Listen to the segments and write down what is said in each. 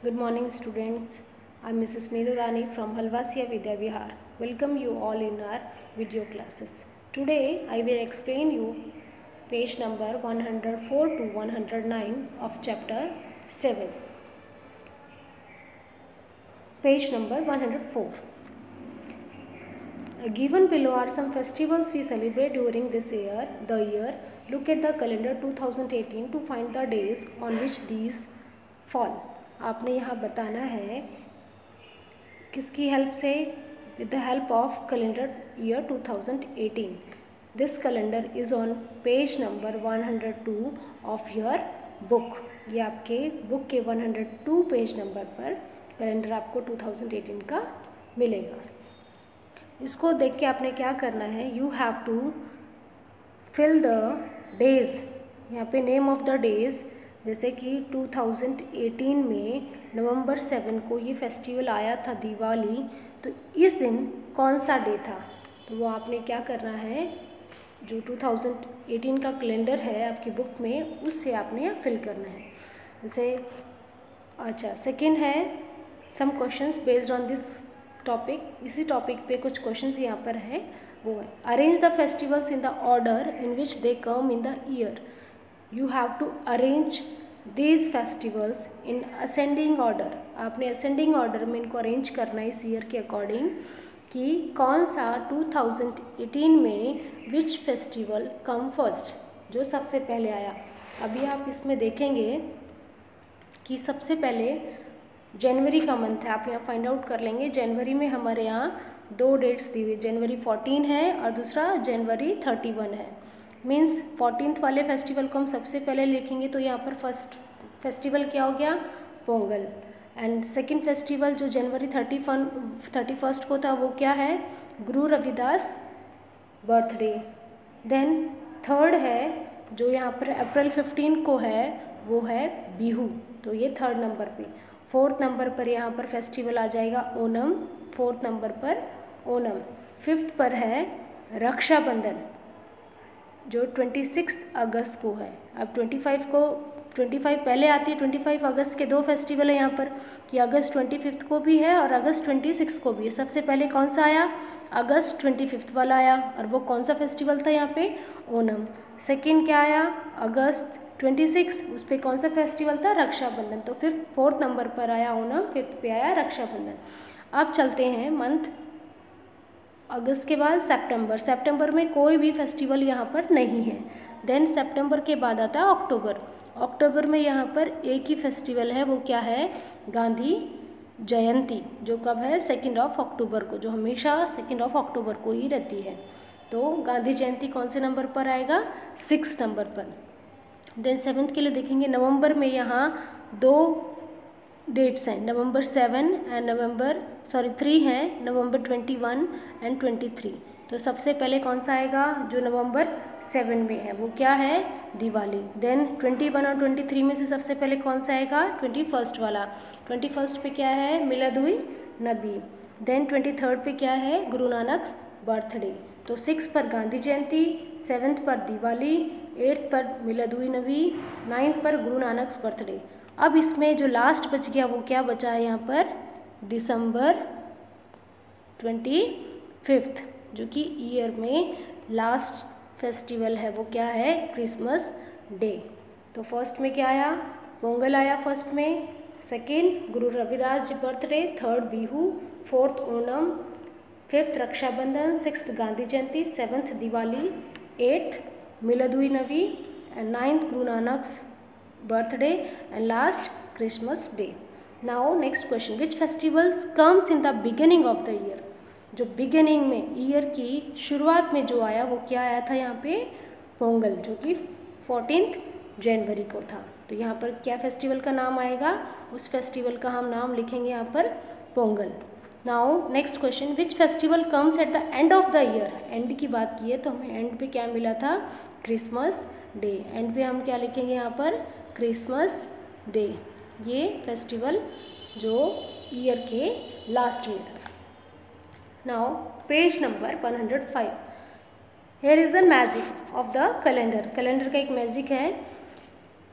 Good morning students. I am Mrs. Meenu Rani from Halvasia Vidya Vihar. Welcome you all in our video classes. Today I will explain you page number 104 to 109 of chapter 7. Page number 104. Given below are some festivals we celebrate during this year. Look at the calendar 2018 to find the days on which these fall. आपने यहाँ बताना है किसकी help से, with the help of calendar year 2018. This calendar is on page number 102 of your book. ये आपके book के 102 page number पर कैलेंडर आपको 2018 का मिलेगा. इसको देख के आपने क्या करना है, you have to fill the days. यहाँ पे नेम ऑफ द डेज, जैसे कि 2018 में नवंबर 7 को ये फेस्टिवल आया था दिवाली, तो इस दिन कौन सा डे था, तो वो आपने क्या करना है, जो 2018 का कैलेंडर है आपकी बुक में उससे आपने फिल करना है. जैसे अच्छा सेकंड है some questions based on this topic. इसी टॉपिक पे कुछ क्वेश्चंस यहाँ पर है, वो है arrange the festivals in the order in which they come in the year. You have to arrange these festivals in ascending order. आपने ascending order में इनको arrange करना है इस year के according कि कौन सा 2018 में which festival come first, जो सबसे पहले आया. अभी आप इसमें देखेंगे कि सबसे पहले जनवरी का मंथ है, आप यहाँ फाइंड आउट कर लेंगे. जनवरी में हमारे यहाँ दो डेट्स दी हुई, जनवरी 14 है और दूसरा जनवरी 31 है. मीन्स 14th वाले फेस्टिवल को हम सबसे पहले लिखेंगे, तो यहाँ पर फर्स्ट फेस्टिवल क्या हो गया, पोंगल. एंड सेकंड फेस्टिवल जो जनवरी 31st को था वो क्या है, Guru Ravidas birthday. Then third है जो यहाँ पर अप्रैल 15 को है वो है बिहू, तो ये थर्ड नंबर पे. फोर्थ नंबर पर यहाँ पर फेस्टिवल आ जाएगा ओणम, फोर्थ नंबर पर ओणम. फिफ्थ पर है रक्षाबंधन जो 26 अगस्त को है. अब 25 पहले आती है, 25 अगस्त के दो फेस्टिवल है यहाँ पर कि अगस्त 25 को भी है और अगस्त 26 को भी है. सबसे पहले कौन सा आया, अगस्त 25 वाला आया, और वो कौन सा फेस्टिवल था यहाँ पे, ओणम. सेकंड क्या आया, अगस्त 26, उस पर कौन सा फेस्टिवल था, रक्षाबंधन. तो फोर्थ नंबर पर आया ओणम, फिफ्थ पे आया रक्षाबंधन. अब चलते हैं मंथ अगस्त के बाद सितंबर. सितंबर में कोई भी फेस्टिवल यहाँ पर नहीं है. देन सितंबर के बाद आता है अक्टूबर. अक्टूबर में यहाँ पर एक ही फेस्टिवल है, वो क्या है, गांधी जयंती, जो कब है, 2 अक्टूबर को, जो हमेशा 2 अक्टूबर को ही रहती है. तो गांधी जयंती कौन से नंबर पर आएगा, 6 नंबर पर. देन 7th के लिए देखेंगे, नवंबर में यहाँ दो डेट्स हैं, नवंबर 7 एंड 3 हैं, नवंबर 21 एंड 23. तो सबसे पहले कौन सा आएगा, जो नवंबर 7 में है वो क्या है, दिवाली. देन 21 और 23 में से सबसे पहले कौन सा आएगा, 21st वाला. 21st पे क्या है, मिलाद उन नबी. देन 23rd पे क्या है, गुरु नानक बर्थडे. तो 6 पर गांधी जयंती, 7th पर दिवाली, 8th पर मिलाद उन नबी, 9th पर गुरु नानक बर्थडे. अब इसमें जो लास्ट बच गया वो क्या बचा है यहाँ पर, दिसंबर 25, जो कि ईयर में लास्ट फेस्टिवल है, वो क्या है, क्रिसमस डे. तो फर्स्ट में क्या आया, पोंगल आया फर्स्ट में. Second Guru Ravidas ji birthday, third Bihu, fourth Onam, fifth Rakshabandhan, 6th Gandhi Jayanti, 7th Diwali, 8th Milad un Nabi and 9th Guru Nanak birthday and last Christmas day. Now next question, which festivals comes in the beginning of the year. जो beginning में year की शुरुआत में जो आया वो क्या आया था यहाँ पे, पोंगल, जो कि 14th जनवरी को था. तो यहाँ पर क्या फेस्टिवल का नाम आएगा, उस फेस्टिवल का हम नाम लिखेंगे यहाँ पर Pongal. Now next question, which festival comes at the end of the year. And की बात की है तो हमें एंड पे क्या मिला था, क्रिसमस डे. एंड पे हम क्या लिखेंगे यहाँ पर, क्रिसमस डे. ये फेस्टिवल जो ईयर के लास्ट में था. Now page number 105. Here is a magic of the calendar. Calendar का एक मैजिक है.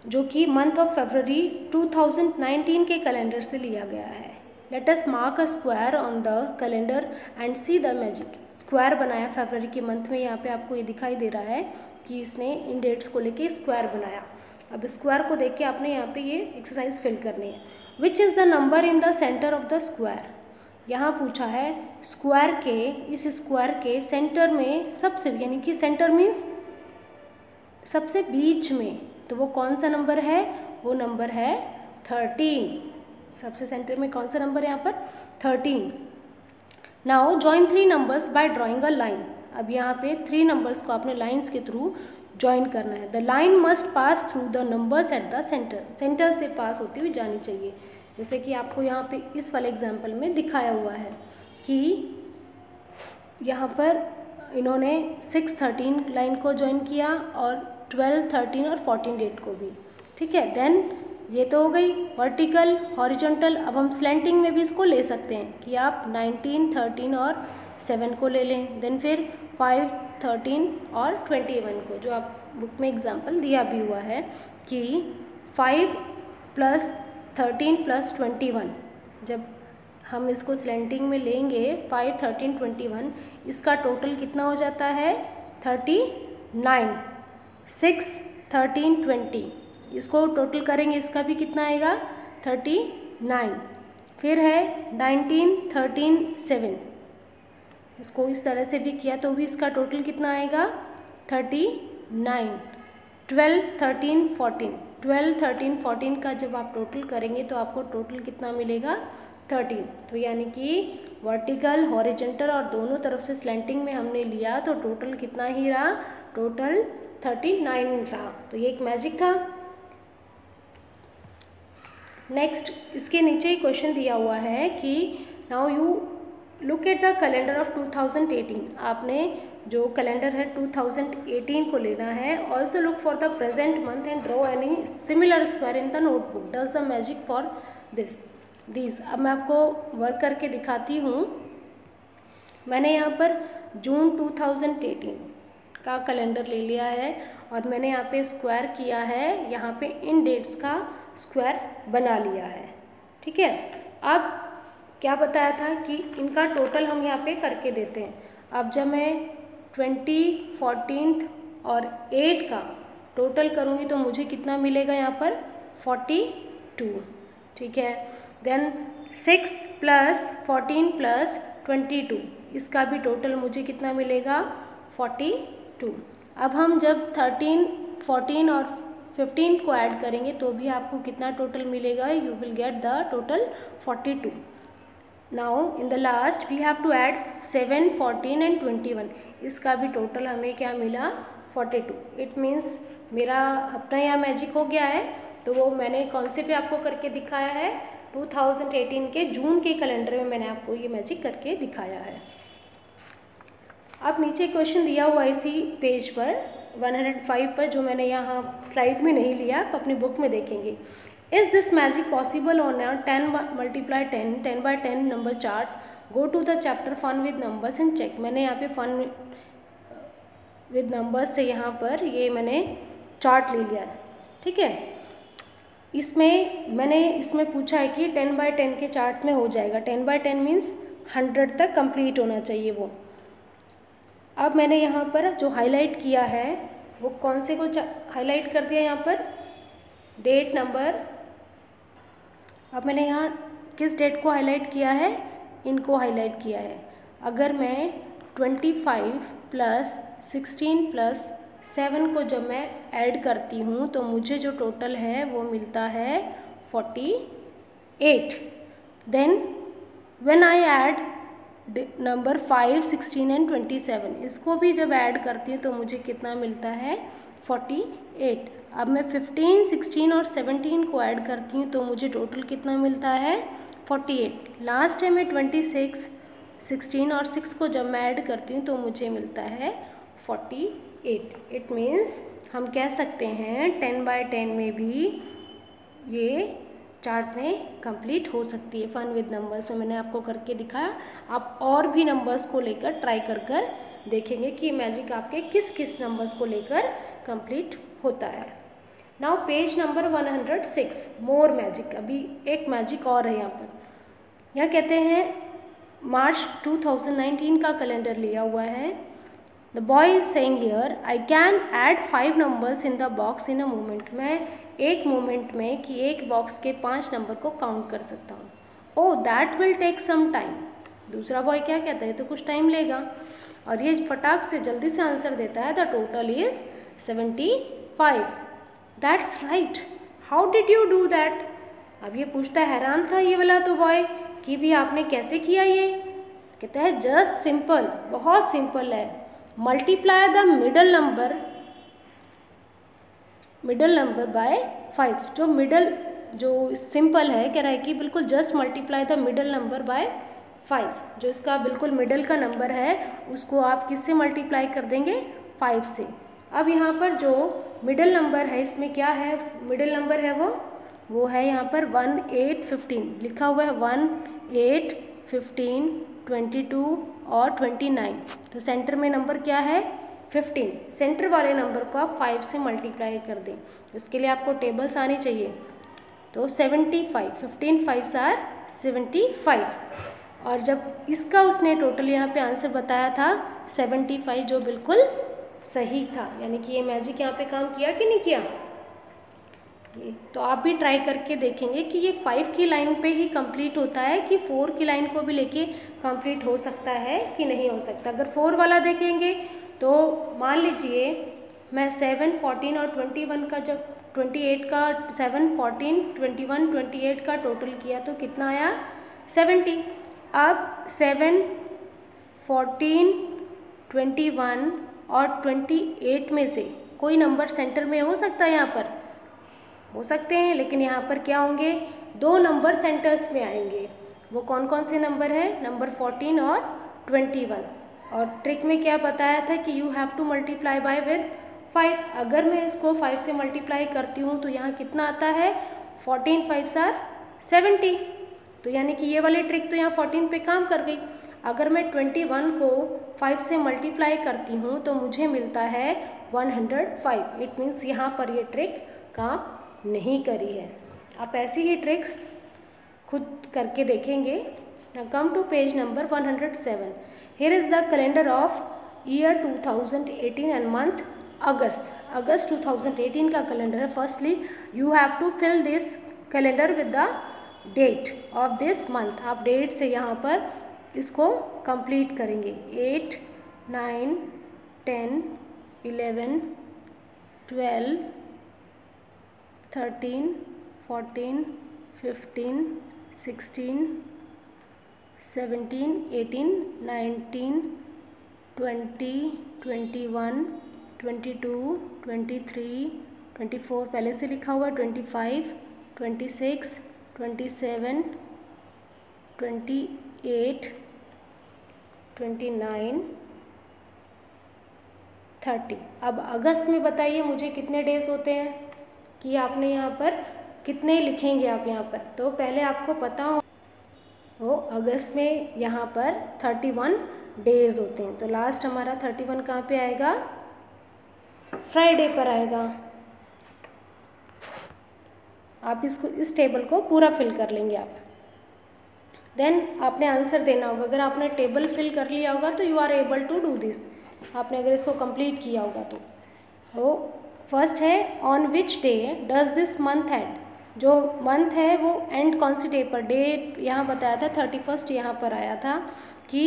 जो कि मंथ ऑफ फरवरी 2019 के कैलेंडर से लिया गया है। Let us mark a square on the calendar and see the magic. Square बनाया फरवरी के मंथ में, यहाँ पे आपको ये दिखाई दे रहा है कि इसने इन डेट्स को लेके स्क्वायर बनाया। अब स्क्वायर को देख के आपने यहाँ पे ये एक्सरसाइज फिल करनी है। Which is the number in the centre of the square. यहाँ पूछा है स्क्वायर के, इस स्क्वायर के सेंटर में सबसे, यानी कि सेंटर मीन्स सबसे बीच में, तो वो कौन सा नंबर है, वो नंबर है 13। सबसे सेंटर में कौन सा नंबर है यहाँ पर, 13। Now join 3 numbers by drawing a line. अब यहाँ पे 3 नंबर्स को आपने लाइन्स के थ्रू ज्वाइन करना है। The line must pass through the numbers at the centre. Centre से पास होती हुई जानी चाहिए। जैसे कि आपको यहाँ पे इस वाले एग्जाम्पल में दिखाया हुआ है कि यहाँ पर इन्होंने 6, 13 लाइन को ज्वाइन किया और 12, 13 और 14 डेट को भी। ठीक है, देन ये तो हो गई वर्टिकल, हॉरिजॉन्टल। अब हम स्लैंटिंग में भी इसको ले सकते हैं कि आप 19, 13 और 7 को ले लें। देन फिर 5, 13 और 21 को, जो आप बुक में एग्जाम्पल दिया भी हुआ है कि 5 + 13 + 21, जब हम इसको स्लैंटिंग में लेंगे 5, 13, 21, इसका टोटल कितना हो जाता है 39। 6, 13, 20, इसको टोटल करेंगे, इसका भी कितना आएगा 39। फिर है 19, 13, 7, इसको इस तरह से भी किया तो भी इसका टोटल कितना आएगा 39। 12, 13, 14, 12, 13, 14 का जब आप टोटल करेंगे तो आपको टोटल कितना मिलेगा 13। तो यानी कि वर्टिकल, हॉरिजॉन्टल और दोनों तरफ से स्लैंटिंग में हमने लिया तो टोटल कितना ही रहा, टोटल 39 रहा। तो ये एक मैजिक था। नेक्स्ट इसके नीचे ही क्वेश्चन दिया हुआ है कि now you look at the calendar of 2018। आपने जो कैलेंडर है 2018 को लेना है। Also look for the present month and draw any similar square in the notebook. Does the magic for this. अब मैं आपको वर्क करके दिखाती हूँ। मैंने यहाँ पर जून 2018 का कैलेंडर ले लिया है और मैंने यहाँ पे स्क्वायर किया है, यहाँ पे इन डेट्स का स्क्वायर बना लिया है। ठीक है, अब क्या बताया था कि इनका टोटल हम यहाँ पे करके देते हैं। अब जब मैं 20, 14 और 8 का टोटल करूँगी तो मुझे कितना मिलेगा यहाँ पर 42। ठीक है, देन 6 + 14 + 22, इसका भी टोटल मुझे कितना मिलेगा 42। अब हम जब 13, 14 और 15 को ऐड करेंगे तो भी आपको कितना टोटल मिलेगा, you will get the total 42। Now in the last we have to add 7, 14 and 21, इसका भी टोटल हमें क्या मिला 42। इट मीन्स मेरा अपना यहाँ मैजिक हो गया है। तो वो मैंने कौन से पे आपको करके दिखाया है, 2018 के जून के कैलेंडर में मैंने आपको ये मैजिक करके दिखाया है। अब नीचे क्वेश्चन दिया हुआ इसी पेज पर 105 पर, जो मैंने यहाँ स्लाइड में नहीं लिया, आप अपनी बुक में देखेंगे। Is this magic possible on 10 × 10, 10×10 number chart. Go to the chapter fun with numbers and check. मैंने यहाँ पे फन विद नंबर्स से यहाँ पर ये मैंने चार्ट ले लिया है। ठीक है, इसमें पूछा है कि 10×10 के चार्ट में हो जाएगा। 10×10 मीन्स 100 तक कंप्लीट होना चाहिए वो। अब मैंने यहाँ पर जो हाईलाइट किया है वो कौन से को हाईलाइट कर दिया, यहाँ पर डेट नंबर। अब मैंने यहाँ किस डेट को हाईलाइट किया है, इनको हाईलाइट किया है। अगर मैं 25 + 16 + 7 को जब मैं ऐड करती हूँ तो मुझे जो टोटल है वो मिलता है 48। Then when I add number 5, 16 and 27, इसको भी जब ऐड करती हूँ तो मुझे कितना मिलता है 48। अब मैं 15, 16 और 17 को ऐड करती हूँ तो मुझे टोटल कितना मिलता है 48। लास्ट है मैं 26, 16 और 6 को जब मैं ऐड करती हूँ तो मुझे मिलता है 48। इट मीन्स हम कह सकते हैं 10×10 में भी ये चार्ट में कंप्लीट हो सकती है। फन विद नंबर्स में मैंने आपको करके दिखाया। आप और भी नंबर्स को लेकर ट्राई कर देखेंगे कि मैजिक आपके किस किस नंबर्स को लेकर कंप्लीट होता है। नाउ पेज नंबर 106, मोर मैजिक। अभी एक मैजिक और है यहाँ पर। यहाँ कहते हैं मार्च 2019 का कैलेंडर लिया हुआ है। The boy is saying here I can add 5 numbers in the box in a moment. मैं एक मोमेंट में कि एक बॉक्स के 5 नंबर को काउंट कर सकता हूँ। Oh that will take some time. दूसरा बॉय क्या कहता है, तो कुछ टाइम लेगा। और ये फटाक से जल्दी से आंसर देता है, the total is 75। That's right, how did you do that. अब ये पूछता है, हैरान था ये वाला तो बॉय कि भी आपने कैसे किया ये। कहता है जस्ट सिंपल, बहुत सिंपल है। Multiply the middle number by 5। जो सिंपल है, कह रहा है कि बिल्कुल just multiply the middle number by 5। जो इसका बिल्कुल मिडल का नंबर है उसको आप किससे मल्टीप्लाई कर देंगे, 5 से। अब यहाँ पर जो मिडल नंबर है इसमें क्या है, मिडल नंबर है वो है यहाँ पर 1, 8, 15 लिखा हुआ है। 1, 8, 15, 22 और 29। तो सेंटर में नंबर क्या है, 15। सेंटर वाले नंबर को आप 5 से मल्टीप्लाई कर दें। उसके लिए आपको टेबल्स आनी चाहिए। तो 75, 15 5s आर 75। और जब इसका उसने टोटल यहाँ पे आंसर बताया था 75, जो बिल्कुल सही था। यानी कि ये मैजिक यहाँ पे काम किया कि नहीं किया। ये तो आप भी ट्राई करके देखेंगे कि ये 5 की लाइन पे ही कंप्लीट होता है कि 4 की लाइन को भी लेके कंप्लीट हो सकता है कि नहीं हो सकता। अगर 4 वाला देखेंगे तो मान लीजिए मैं 7, 14 और 21 का जब 28 का 7, 14, 21, 28 का टोटल किया तो कितना आया, 70। अब 7, 14, 21 और 28 में से कोई नंबर सेंटर में हो सकता है, यहाँ पर हो सकते हैं, लेकिन यहाँ पर क्या होंगे, 2 नंबर सेंटर्स में आएंगे। वो कौन कौन से नंबर हैं, नंबर 14 और 21। और ट्रिक में क्या बताया था कि you have to multiply by with 5। अगर मैं इसको 5 से मल्टीप्लाई करती हूँ तो यहाँ कितना आता है, 14 5s आर 70। तो यानी कि ये वाली ट्रिक तो यहाँ 14 पे काम कर गई। अगर मैं 21 को 5 से मल्टीप्लाई करती हूँ तो मुझे मिलता है 105। इट मीन्स यहाँ पर ये ट्रिक काम नहीं करी है। आप ऐसी ही ट्रिक्स खुद करके देखेंगे। Now come to page number 107. Here is the calendar of year 2018 and month August. August 2018 का कैलेंडर है। Firstly, you have to fill this calendar with the date of this month. आप डेट से यहाँ पर इसको कंप्लीट करेंगे। 8, 9, 10, 11, 12, 13, 14, 15, 16, 17, 18, 19, 20, 21, 22, 23, 24 पहले से लिखा हुआ, 25, 26, 27, 28, 29, 30। अब अगस्त में बताइए मुझे कितने डेज होते हैं, कि आपने यहाँ पर कितने लिखेंगे आप यहाँ पर। तो पहले आपको पता हो अगस्त में यहाँ पर 31 डेज होते हैं। तो लास्ट हमारा 31 कहाँ पे आएगा, फ्राइडे पर आएगा। आप इसको इस टेबल को पूरा फिल कर लेंगे आप। देन आपने आंसर देना होगा। अगर आपने टेबल फिल कर लिया होगा तो you are able to do this. आपने अगर इसको कंप्लीट किया होगा तो फर्स्ट है on which day does this month end. जो मंथ है वो एंड कौन सी डे पर, डेट यहाँ बताया था 31 यहाँ पर आया था कि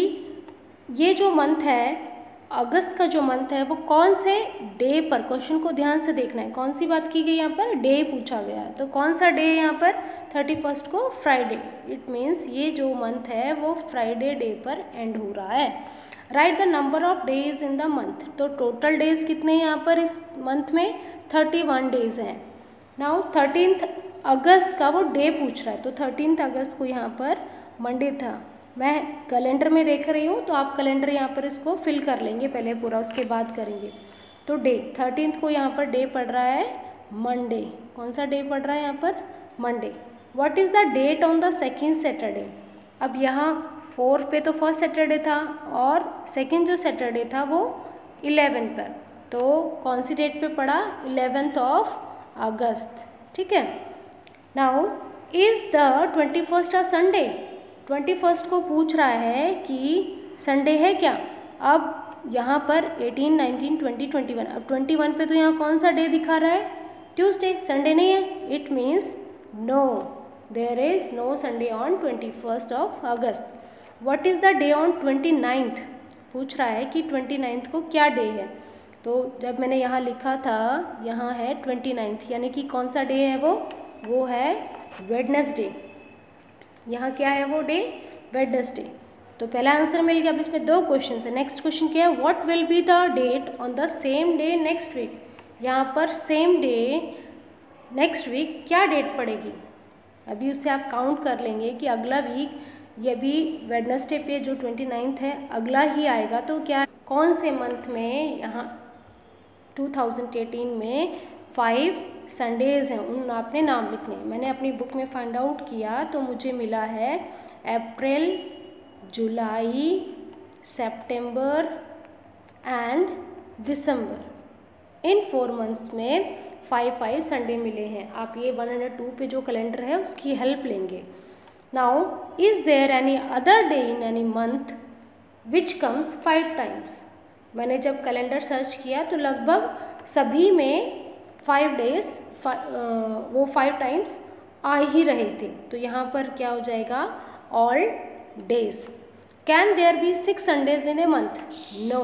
ये जो मंथ है अगस्त का जो मंथ है वो कौन से डे पर, क्वेश्चन को ध्यान से देखना है, कौन सी बात की गई यहाँ पर, डे पूछा गया है। तो कौन सा डे यहाँ पर 31 को, फ्राइडे। इट मीन्स ये जो मंथ है वो फ्राइडे डे पर एंड हो रहा है। Right the number of days in the month. तो टोटल डेज कितने हैं यहाँ पर इस मंथ में, 31 डेज हैं। नाउ 13 अगस्त का वो डे पूछ रहा है, तो 13 अगस्त को यहाँ पर मंडे था। मैं कैलेंडर में देख रही हूँ तो आप कैलेंडर यहाँ पर इसको फिल कर लेंगे पहले पूरा, उसके बाद करेंगे। तो डे 13 को यहाँ पर डे पड़ रहा है मंडे। कौन सा डे पड़ रहा है यहाँ पर, Monday. What is the date on the second Saturday. अब यहाँ 4 पे तो फर्स्ट सैटरडे था और सेकेंड जो सैटरडे था वो 11 पर। तो कौन सी डेट पे पड़ा, 11th ऑफ अगस्त, ठीक है। Now is the 21st a Sunday, 21st को पूछ रहा है कि संडे है क्या। अब यहाँ पर 18, 19, 20, 21, अब 21 पे तो यहाँ कौन सा डे दिखा रहा है, ट्यूसडे, संडे नहीं है। It means no, there is no Sunday on 21st of August. What is the day on 29th, पूछ रहा है कि 29th को क्या डे है। तो जब मैंने यहाँ लिखा था, यहाँ है 29th, यानी कि कौन सा डे है वो है वेडनेसडे। यहाँ क्या है वो डे, वेडनेसडे। तो पहला आंसर मिल गया। अब इसमें दो क्वेश्चन है। नेक्स्ट क्वेश्चन क्या है, what will be the date on the same day next week. यहाँ पर सेम डे नेक्स्ट वीक क्या डेट पड़ेगी, अभी उससे आप काउंट कर लेंगे कि अगला वीक ये भी वेडनेसडे पे जो 29th है अगला ही आएगा। तो क्या कौन से मंथ में यहाँ 2018 में 5 संडेज़ हैं, उन आपने नाम लिखने हैं। मैंने अपनी बुक में फाइंड आउट किया तो मुझे मिला है अप्रैल, जुलाई, सितंबर एंड दिसंबर। इन 4 मंथ्स में 5 संडे मिले हैं। आप ये 102 पे जो कैलेंडर है उसकी हेल्प लेंगे। Now is there any other day in any month which comes 5 times. मैंने जब कैलेंडर सर्च किया तो लगभग सभी में 5 डेज वो 5 टाइम्स आ ही रहे थे। तो यहाँ पर क्या हो जाएगा, all days. Can there be 6 Sundays in a month, no,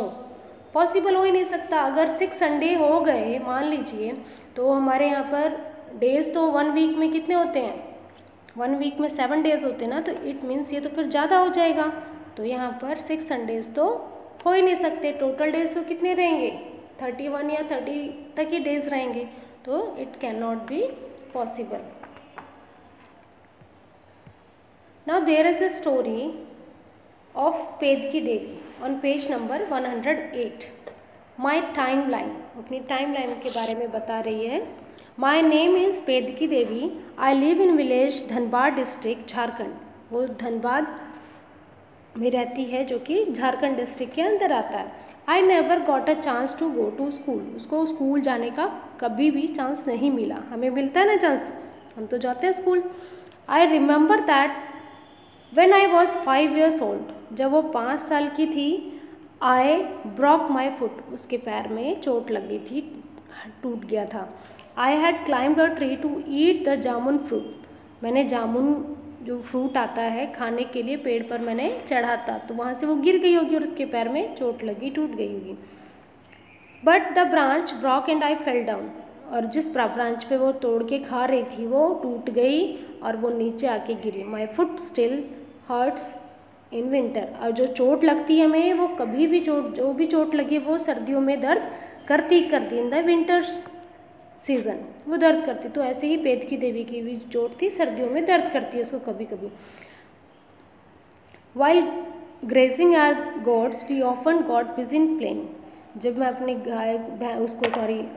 possible हो ही नहीं सकता। अगर 6 संडे हो गए मान लीजिए, तो हमारे यहाँ पर डेज तो 1 वीक में कितने होते हैं, 1 वीक में 7 डेज होते हैं ना, तो इट मीन्स ये तो फिर ज़्यादा हो जाएगा। तो यहाँ पर 6 संडेज तो हो ही नहीं सकते। टोटल डेज तो कितने रहेंगे, 31 या 30 तक ही डेज रहेंगे। तो it can not be possible. Now there is a story of Pedki Devi on page number 108। My timeline, अपनी टाइम लाइन के बारे में बता रही है। My name is Pedki Devi, I live in village Dhanbad district Jharkhand. वो धनबाद में रहती है जो कि झारखंड डिस्ट्रिक्ट के अंदर आता है। I never got a chance to go to school, उसको स्कूल जाने का कभी भी चांस नहीं मिला। हमें मिलता है ना चांस, हम तो जाते हैं school. I remember that when I was 5 years old, जब वो 5 साल की थी, आई ब्रॉक माई फुट, उसके पैर में चोट लग गई थी, टूट गया था। I had climbed a tree to eat the jamun fruit, मैंने जामुन जो फ्रूट आता है खाने के लिए पेड़ पर मैंने चढ़ा था, तो वहाँ से वो गिर गई होगी और उसके पैर में चोट लगी, टूट गई होगी। But the branch Brock and I fell down, और जिस ब्रांच पे वो तोड़ के खा रही थी वो टूट गई और वो नीचे आके गिरी। My foot still hurts in winter, और जो चोट लगती है हमें, वो कभी भी जो भी चोट लगी वो सर्दियों में दर्द करती इन द विंटर सीजन वो दर्द करती। तो ऐसे ही पेदकी देवी की भी चोट थी, सर्दियों में दर्द करती है उसको कभी कभी। While grazing our goats we often got busy in plain, जब मैं अपनी गाय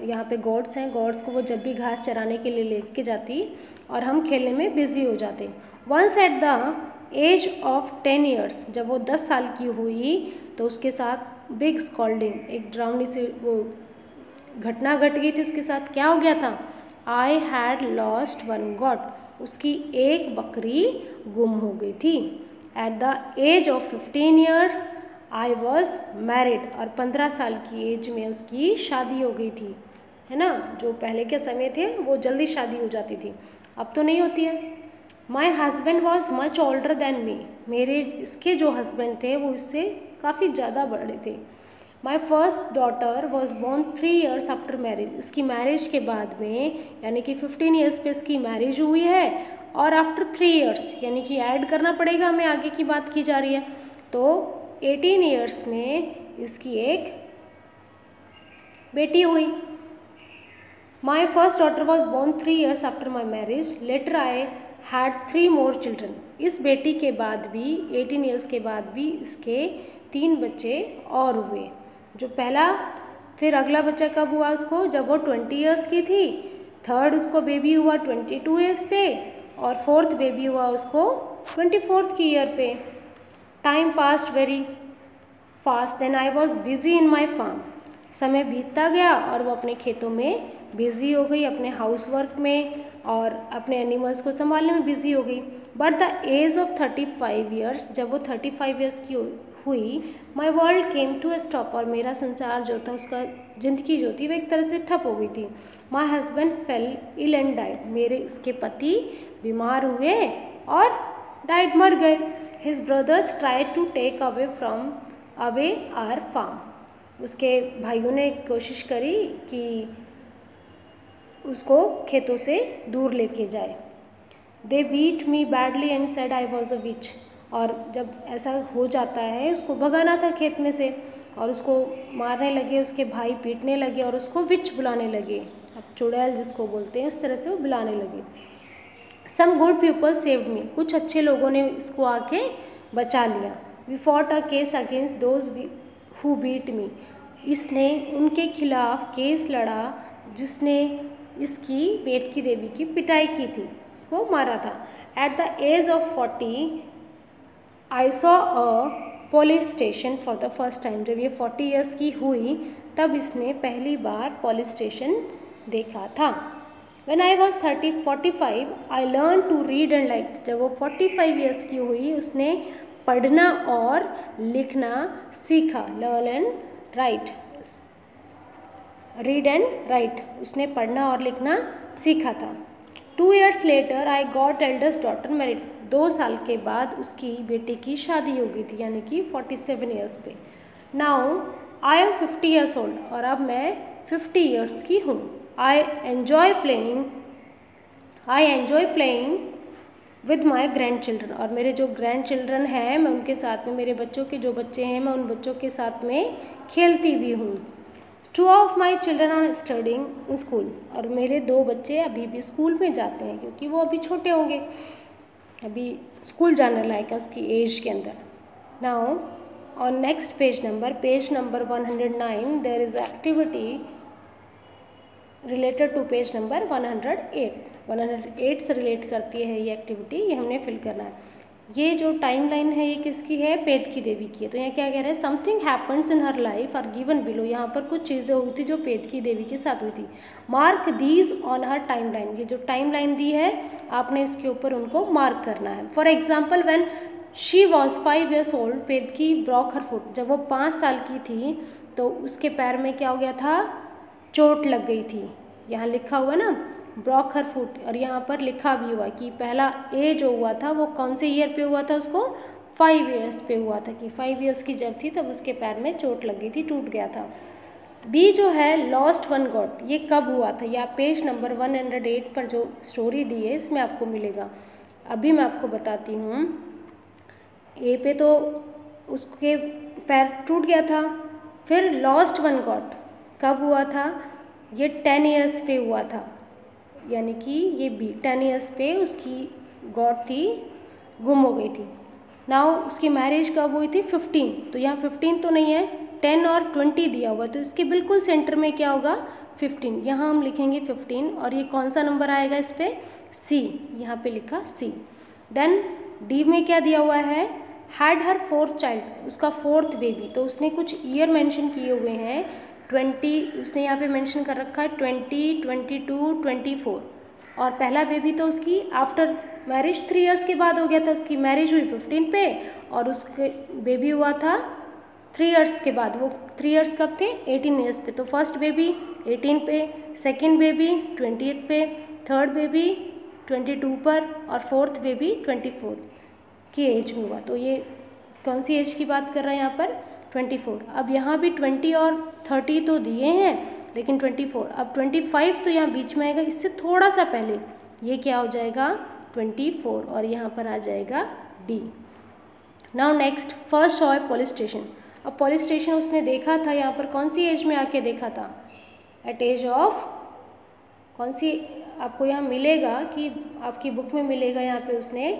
यहाँ पे गॉड्स हैं, गॉड्स को वो जब भी घास चराने के लिए लेके जाती और हम खेलने में बिजी हो जाते। Once at the age of 10 years, जब वो 10 साल की हुई तो उसके साथ बिग स्कॉल्डिंग, एक ड्राउनी से वो घटना घट गई थी उसके साथ। क्या हो गया था, आई हैड लॉस्ट 1 goat, उसकी एक बकरी गुम हो गई थी। At the age of 15 years I was married, और 15 साल की एज में उसकी शादी हो गई थी, है ना। जो पहले के समय थे वो जल्दी शादी हो जाती थी, अब तो नहीं होती है। My husband was much older than me, मेरे इसके जो हस्बैंड थे वो इससे काफ़ी ज़्यादा बड़े थे। My first daughter was born 3 years after marriage, इसकी मैरिज के बाद में, यानी कि 15 years पे इसकी मैरिज हुई है, और आफ्टर 3 years, यानी कि ऐड करना पड़ेगा हमें, आगे की बात की जा रही है। तो 18 years में इसकी एक बेटी हुई। My first daughter was born 3 years after my marriage, later I had 3 more children, इस बेटी के बाद भी 18 years के बाद भी इसके 3 बच्चे और हुए। जो पहला, फिर अगला बच्चा कब हुआ उसको, जब वो 20 years की थी। थर्ड उसको बेबी हुआ 22 years पे, और फोर्थ बेबी हुआ उसको 24th की ईयर पे। Time past very fast, then I was busy in my farm. समय बीतता गया और वो अपने खेतों में बिजी हो गई, अपने हाउस वर्क में और अपने एनिमल्स को संभालने में बिजी हो गई। But the age of 35 years, जब वो 35 ईयर्स की हुई, my world came to a stop, और मेरा संसार जो था, उसका ज़िंदगी जो थी वो एक तरह से ठप हो गई थी। My husband fell ill and died, मेरे उसके पति बीमार हुए और डाइड, मर गए। His brothers tried to take away our farm, उसके भाइयों ने कोशिश करी कि उसको खेतों से दूर लेके जाए। They beat me badly and said I was a witch, और जब ऐसा हो जाता है, उसको भगाना था खेत में से और उसको मारने लगे, उसके भाई पीटने लगे और उसको विच बुलाने लगे, अब चुड़ैल जिसको बोलते हैं उस तरह से वो बुलाने लगे। Some good people saved me, कुछ अच्छे लोगों ने इसको आके बचा लिया। We fought a case against those who beat me, इसने उनके खिलाफ केस लड़ा जिसने इसकी बेटकी देवी की पिटाई की थी, उसको मारा था। At the age of 40 I saw a police station for the first time, जब ये 40 ईयर्स की हुई तब इसने पहली बार पुलिस स्टेशन देखा था। When I was 45 I learned to read and write, जब वो 45 ईयर्स की हुई उसने पढ़ना और लिखना सीखा। Learn and right, read and write, उसने पढ़ना और लिखना सीखा था। 2 years later I got eldest daughter married, 2 साल के बाद उसकी बेटी की शादी हो गई थी, यानी कि 47 ईयर्स पे। Now I am 50 years old, और अब मैं 50 ईयर्स की हूँ। I enjoy playing with my grandchildren, और मेरे जो grandchildren हैं मैं उनके साथ में, मेरे बच्चों के जो बच्चे हैं मैं उन बच्चों के साथ में खेलती भी हूँ। 2 of my children are studying in school, और मेरे 2 बच्चे अभी भी स्कूल में जाते हैं क्योंकि वो अभी छोटे होंगे, अभी स्कूल जाने लायक है उसकी एज के अंदर। Now on next page number 109 there is activity related to page number 108 से रिलेट करती है ये एक्टिविटी, ये हमने फिल करना है। ये जो टाइम लाइन है ये किसकी है? पेदकी देवी की है। तो यहाँ क्या कह रहे हैं? Something happens in her life are given below, यहाँ पर कुछ चीज़ें हुई थी जो पेदकी देवी के साथ हुई थी। Mark these on her time line, ये जो टाइम लाइन दी है आपने इसके ऊपर उनको मार्क करना है। For example when she was 5 years old, Pedki broke her foot, जब वो 5 साल की थी तो उसके पैर में क्या हो गया था? चोट लग गई थी। यहाँ लिखा हुआ ना ब्रॉक हर फुट, और यहाँ पर लिखा भी हुआ कि पहला ए जो हुआ था वो कौन से ईयर पे हुआ था? उसको 5 years पे हुआ था, कि 5 years की जब थी तब उसके पैर में चोट लग गई थी, टूट गया था। बी जो है लॉस्ट वन गॉट, ये कब हुआ था? या पेज नंबर 108 पर जो स्टोरी दी है इसमें आपको मिलेगा। अभी मैं आपको बताती हूँ। ए पे तो उसके पैर टूट गया था, फिर लॉस्ट वन गॉट कब हुआ था? ये 10 years पे हुआ था, यानी कि ये बी 10 years पे उसकी गॉड थी गुम हो गई थी। नाउ उसकी मैरिज कब हुई थी? 15, तो यहाँ 15 तो नहीं है, 10 और 20 दिया हुआ, तो इसके बिल्कुल सेंटर में क्या होगा? 15, यहाँ हम लिखेंगे 15, और ये कौन सा नंबर आएगा इस पर? सी, यहाँ पे लिखा सी। देन डी में क्या दिया हुआ है? हैड हर 4th चाइल्ड, उसका 4th बेबी, तो उसने कुछ ईयर मेंशन किए हुए हैं। 20 उसने यहाँ पे मेंशन कर रखा है, 20, 22, 24, और पहला बेबी तो उसकी आफ्टर मैरिज 3 years के बाद हो गया था। उसकी मैरिज हुई 15 पे और उसके बेबी हुआ था 3 years के बाद। वो 3 years कब थे? 18 years पे। तो फर्स्ट बेबी 18 पे, सेकेंड बेबी 20th पे, थर्ड बेबी 22 पर, और फोर्थ बेबी 24 की एज में हुआ। तो ये कौन सी एज की बात कर रहा है यहाँ पर? 24। अब यहाँ भी 20 और 30 तो दिए हैं, लेकिन 24, अब 25 तो यहाँ बीच में आएगा, इससे थोड़ा सा पहले ये क्या हो जाएगा? 24, और यहाँ पर आ जाएगा D. Now next, first saw police station. अब पुलिस स्टेशन उसने देखा था यहाँ पर कौन सी एज में आके देखा था? एट एज ऑफ कौन सी? आपको यहाँ मिलेगा कि आपकी बुक में मिलेगा, यहाँ पे उसने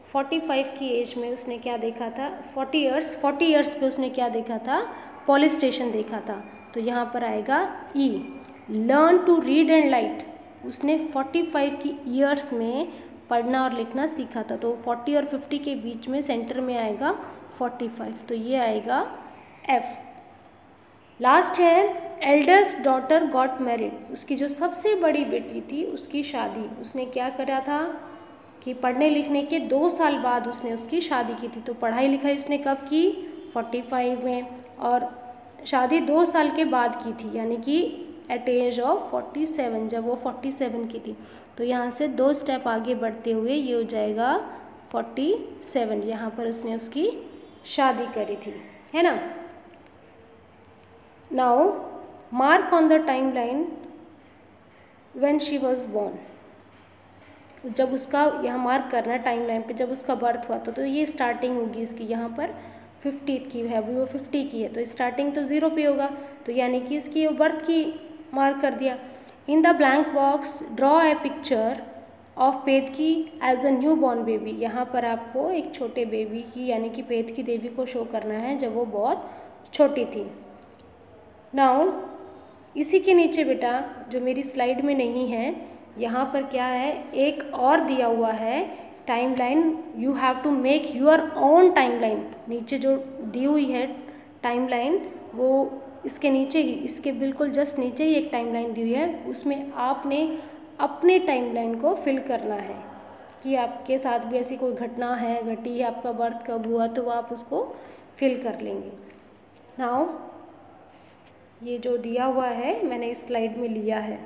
45 की एज में उसने क्या देखा था? 40 years पे उसने क्या देखा था? पुलिस स्टेशन देखा था। तो यहाँ पर आएगा E, learn to read and write. उसने 45 की ईयर्स में पढ़ना और लिखना सीखा था। तो 40 और 50 के बीच में सेंटर में आएगा 45, तो ये आएगा एफ। लास्ट है एल्डेस्ट डॉटर गॉट मैरिड, उसकी जो सबसे बड़ी बेटी थी उसकी शादी, उसने क्या करा था कि पढ़ने लिखने के 2 साल बाद उसने उसकी शादी की थी। तो पढ़ाई लिखाई उसने कब की? 45 में, और शादी 2 साल के बाद की थी, यानी कि एट एज ऑफ 47, जब वो 47 की थी। तो यहाँ से 2 स्टेप आगे बढ़ते हुए ये हो जाएगा 47, यहाँ पर उसने उसकी शादी करी थी, है ना। Now mark on the time line when she was born, जब उसका यहाँ मार्क करना है टाइम लाइन पे, जब उसका बर्थ हुआ तो ये स्टार्टिंग होगी इसकी, यहाँ पर 50 की है, अभी वो 50 की है, तो स्टार्टिंग तो 0 पे होगा, तो यानी कि इसकी बर्थ की मार्क कर दिया। In the blank box draw a picture of Pedki as a newborn baby, यहाँ पर आपको एक छोटे बेबी की यानी कि पेदकी देवी को शो करना है जब वो बहुत छोटी थी। नाउ इसी के नीचे बेटा जो मेरी स्लाइड में नहीं है, यहाँ पर क्या है, एक और दिया हुआ है timeline, you have to make your own timeline. नीचे जो दी हुई है टाइमलाइन वो इसके नीचे ही, इसके बिल्कुल जस्ट नीचे ही एक टाइमलाइन दी हुई है, उसमें आपने अपने टाइमलाइन को फिल करना है कि आपके साथ भी ऐसी कोई घटना है, घटी है, आपका बर्थ कब हुआ, तो वो आप उसको फिल कर लेंगे। नाउ ये जो दिया हुआ है मैंने इस स्लाइड में लिया है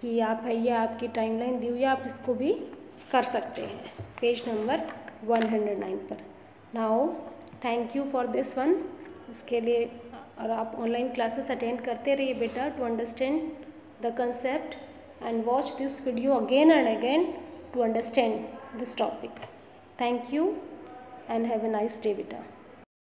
कि आप है, ये आपकी टाइमलाइन दी हुई है, आप इसको भी कर सकते हैं पेज नंबर 109 पर। Now thank you for this one, इसके लिए, और आप ऑनलाइन क्लासेस अटेंड करते रहिए बेटा to understand the concept and watch this video again and again to understand this topic. Thank you and have a nice day बेटा।